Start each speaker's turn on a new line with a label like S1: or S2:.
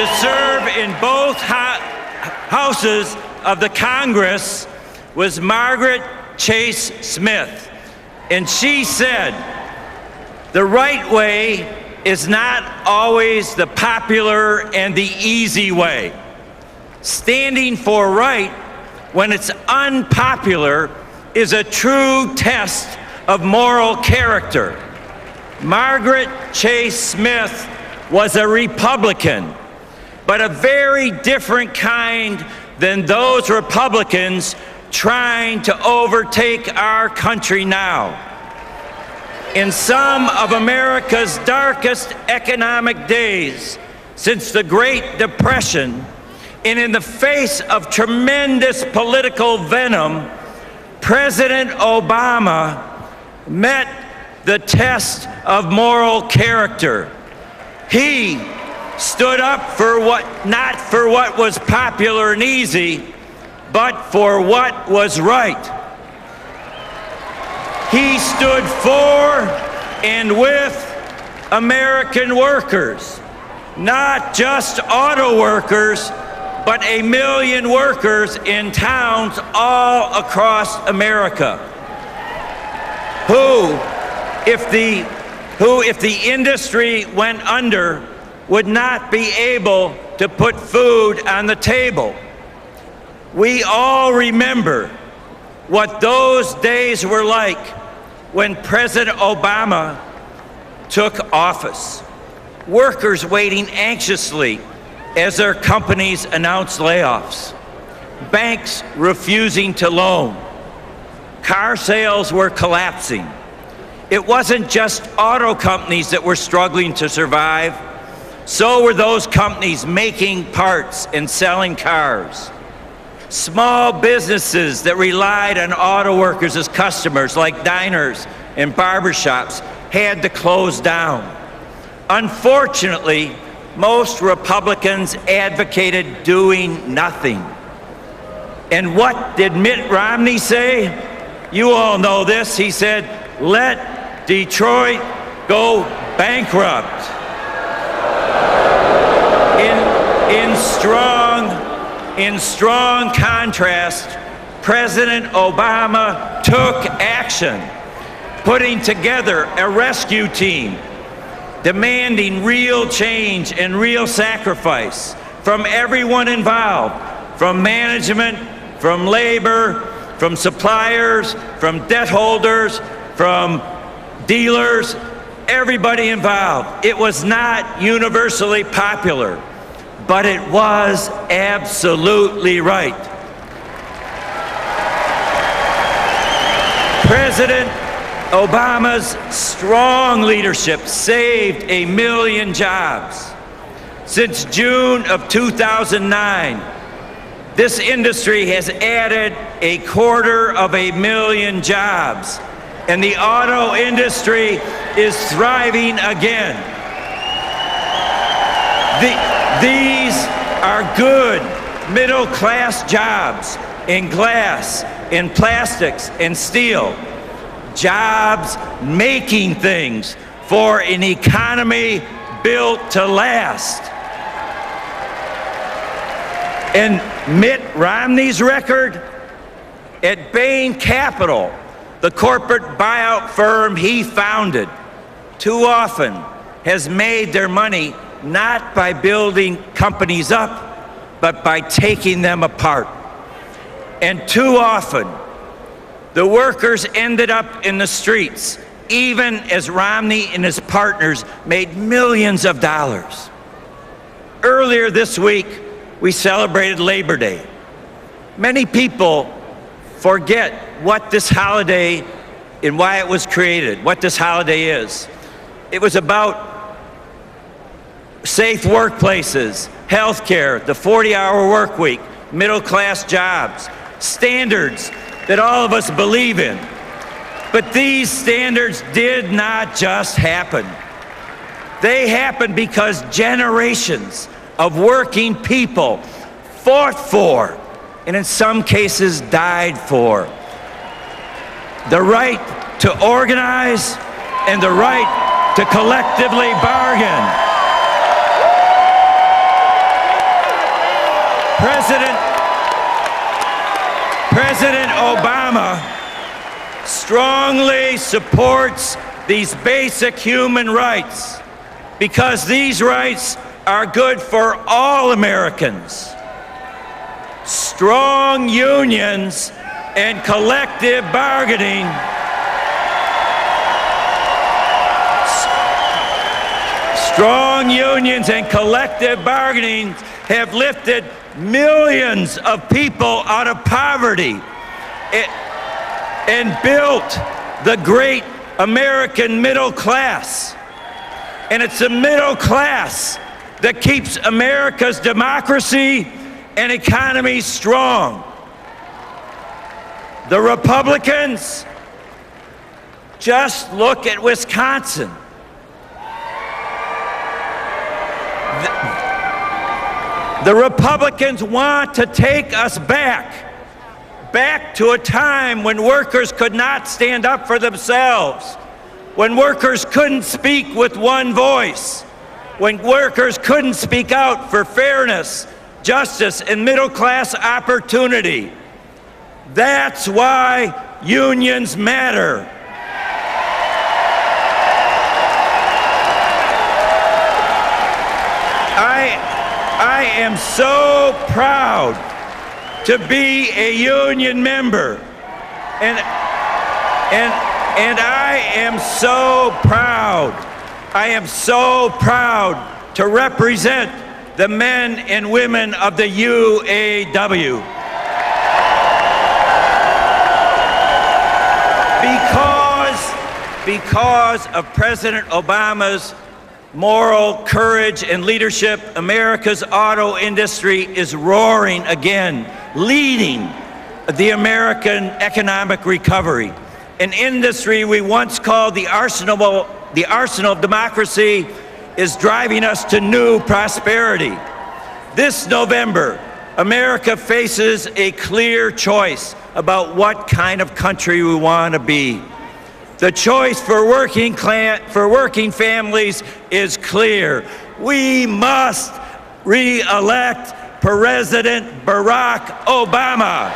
S1: to serve in both houses of the Congress was Margaret Chase Smith. And she said, "The right way is not always the popular and the easy way. Standing for right when it's unpopular is a true test of moral character." Margaret Chase Smith was a Republican, but a very different kind than those Republicans trying to overtake our country now. In some of America's darkest economic days since the Great Depression, and in the face of tremendous political venom, President Obama met the test of moral character. He stood up for not for what was popular and easy, but for what was right. He stood for and with American workers, not just auto workers, but 1 million workers in towns all across America, who, if the industry went under, would not be able to put food on the table. We all remember what those days were like when President Obama took office. Workers waiting anxiously as their companies announced layoffs. Banks refusing to loan. Car sales were collapsing. It wasn't just auto companies that were struggling to survive. So were those companies making parts and selling cars. Small businesses that relied on auto workers as customers, like diners and barbershops, had to close down. Unfortunately, most Republicans advocated doing nothing. And what did Mitt Romney say? You all know this. He said, "Let Detroit go bankrupt." In strong contrast, President Obama took action, putting together a rescue team, demanding real change and real sacrifice from everyone involved, from management, from labor, from suppliers, from debt holders, from dealers, everybody involved. It was not universally popular, but it was absolutely right. President Obama's strong leadership saved 1 million jobs. Since June of 2009, this industry has added 250,000 jobs, and the auto industry is thriving again. These are good middle-class jobs in glass, in plastics, and steel. Jobs making things for an economy built to last. And Mitt Romney's record at Bain Capital, the corporate buyout firm he founded, too often has made their money not by building companies up, but by taking them apart. And too often, the workers ended up in the streets, even as Romney and his partners made millions of dollars. Earlier this week, we celebrated Labor Day. Many people forget what this holiday and why it was created, what this holiday is. It was about safe workplaces, health care, the 40-hour work week, middle-class jobs, standards that all of us believe in. But these standards did not just happen. They happened because generations of working people fought for, and in some cases died for, the right to organize and the right to collectively bargain. President Obama strongly supports these basic human rights because these rights are good for all Americans. Strong unions and collective bargaining have lifted millions of people out of poverty and built the great American middle class. And it's the middle class that keeps America's democracy and economy strong. The Republicans, just look at Wisconsin. The Republicans want to take us back to a time when workers could not stand up for themselves, when workers couldn't speak with one voice, when workers couldn't speak out for fairness, justice, and middle-class opportunity. That's why unions matter. I am so proud to be a union member, and I am so proud to represent the men and women of the UAW. Because of President Obama's moral courage and leadership, America's auto industry is roaring again, leading the American economic recovery. An industry we once called the arsenal of democracy is driving us to new prosperity. This November, America faces a clear choice about what kind of country we want to be. The choice for working families is clear. We must re-elect President Barack Obama.